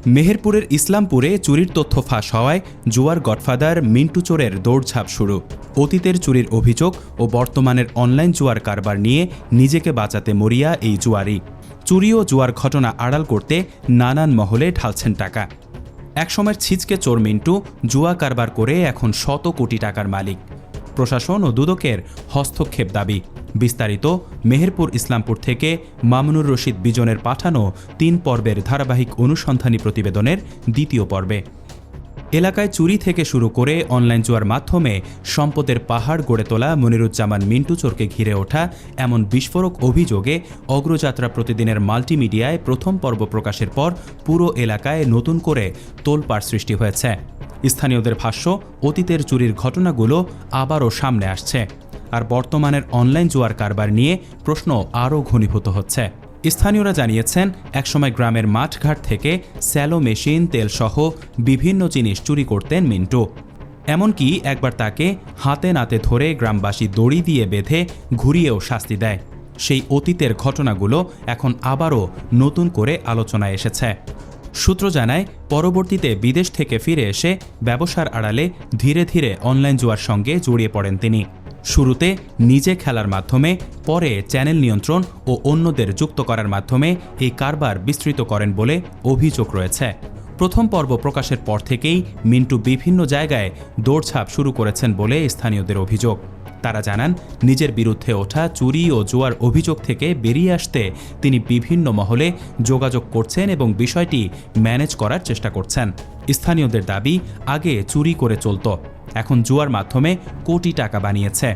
মেহেরপুরের ইসলামপুরে চুরির তথ্য ফাঁস হওয়ায় জুয়ার গডফাদার মিন্টু চোরের দৌড়ঝাঁপ শুরু। অতীতের চুরির অভিযোগ ও বর্তমানের অনলাইন জুয়ার কারবার নিয়ে নিজেকে বাঁচাতে মরিয়া এই জুয়ারি। চুরি ও জুয়ার ঘটনা আড়াল করতে নানান মহলে ঢালছেন টাকা। একসময়ের ছিচকে চোর মিন্টু জুয়া কারবার করে এখন শত কোটি টাকার মালিক। প্রশাসন ও দুদকের হস্তক্ষেপ দাবি। বিস্তারিত মেহেরপুর ইসলামপুর থেকে মামুনুর রশিদ বিজনের পাঠানো ৩ পর্বের ধারাবাহিক অনুসন্ধানী প্রতিবেদনের দ্বিতীয় পর্বে। এলাকায় চুরি থেকে শুরু করে অনলাইন জুয়ার মাধ্যমে সম্পদের পাহাড় গড়ে তোলা মনিরুজ্জামান মিন্টু চোরকে ঘিরে ওঠা এমন বিস্ফোরক অভিযোগে অগ্রযাত্রা প্রতিদিনের মাল্টিমিডিয়ায় প্রথম পর্ব প্রকাশের পর পুরো এলাকায় নতুন করে তোলপাড় সৃষ্টি হয়েছে। স্থানীয়দের ভাষ্য, অতীতের চুরির ঘটনাগুলো আবারও সামনে আসছে, আর বর্তমানের অনলাইন জুয়ার কারবার নিয়ে প্রশ্ন আরও ঘনীভূত হচ্ছে। স্থানীয়রা জানিয়েছেন, একসময় গ্রামের মাঠঘাট থেকে স্যালো মেশিন, তেলসহ বিভিন্ন জিনিস চুরি করতেন মিন্টু। এমনকি একবার তাকে হাতে নাতে ধরে গ্রামবাসী দড়ি দিয়ে বেঁধে ঘুরিয়েও শাস্তি দেয়। সেই অতীতের ঘটনাগুলো এখন আবারও নতুন করে আলোচনায় এসেছে। সূত্র জানায়, পরবর্তীতে বিদেশ থেকে ফিরে এসে ব্যবসার আড়ালে ধীরে ধীরে অনলাইন জুয়ার সঙ্গে জড়িয়ে পড়েন তিনি। শুরুতে নিজে খেলার মাধ্যমে, পরে চ্যানেল নিয়ন্ত্রণ ও অন্যদের যুক্ত করার মাধ্যমে এই কারবার বিস্তৃত করেন বলে অভিযোগ রয়েছে। প্রথম পর্ব প্রকাশের পর থেকেই মিন্টু বিভিন্ন জায়গায় দৌড়ঝাঁপ শুরু করেছেন বলে স্থানীয়দের অভিযোগ। তারা জানান, নিজের বিরুদ্ধে ওঠা চুরি ও জুয়ার অভিযোগ থেকে বেরিয়ে আসতে তিনি বিভিন্ন মহলে যোগাযোগ করছেন এবং বিষয়টি ম্যানেজ করার চেষ্টা করছেন। স্থানীয়দের দাবি, আগে চুরি করে চলত, এখন জুয়ার মাধ্যমে কোটি টাকা বানিয়েছে।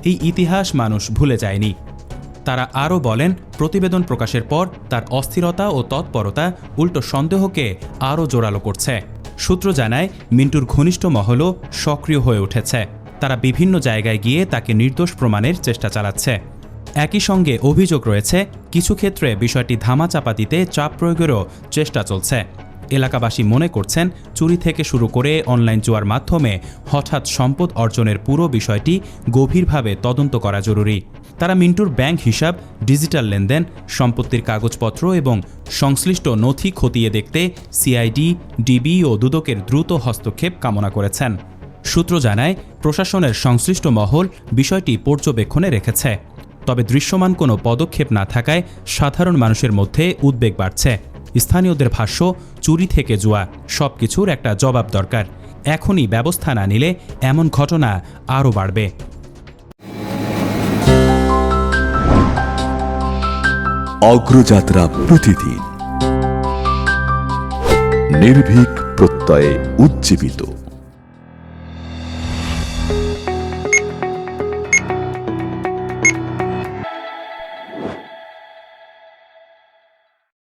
এই ইতিহাস মানুষ ভুলে যায়নি। তারা আরও বলেন, প্রতিবেদন প্রকাশের পর তার অস্থিরতা ও তৎপরতা উল্টো সন্দেহকে আরও জোরালো করছে। সূত্র জানায়, মিন্টুর ঘনিষ্ঠ মহলও সক্রিয় হয়ে উঠেছে। তারা বিভিন্ন জায়গায় গিয়ে তাকে নির্দোষ প্রমাণের চেষ্টা চালাচ্ছে। একই সঙ্গে অভিযোগ রয়েছে, কিছু ক্ষেত্রে বিষয়টি ধামাচাপা দিতে চাপ প্রয়োগেরও চেষ্টা চলছে। এলাকাবাসী মনে করছেন, চুরি থেকে শুরু করে অনলাইন জুয়ার মাধ্যমে হঠাৎ সম্পদ অর্জনের পুরো বিষয়টি গভীরভাবে তদন্ত করা জরুরি। তারা মিন্টুর ব্যাংক হিসাব, ডিজিটাল লেনদেন, সম্পত্তির কাগজপত্র এবং সংশ্লিষ্ট নথি খতিয়ে দেখতে সিআইডি, ডিবি ও দুদকের দ্রুত হস্তক্ষেপ কামনা করেছেন। সূত্র জানায়, প্রশাসনের সংশ্লিষ্ট মহল বিষয়টি পর্যবেক্ষণে রেখেছে। তবে দৃশ্যমান কোনো পদক্ষেপ না থাকায় সাধারণ মানুষের মধ্যে উদ্বেগ বাড়ছে। স্থানীয়দের ভাষ্য, চুরি থেকে জুয়া সবকিছুর একটা জবাব দরকার। এখনই ব্যবস্থা না নিলে এমন ঘটনা আরও বাড়বে। অগ্রযাত্রা প্রতিদিন, নির্ভীক প্রত্যয়ে উজ্জীবিত।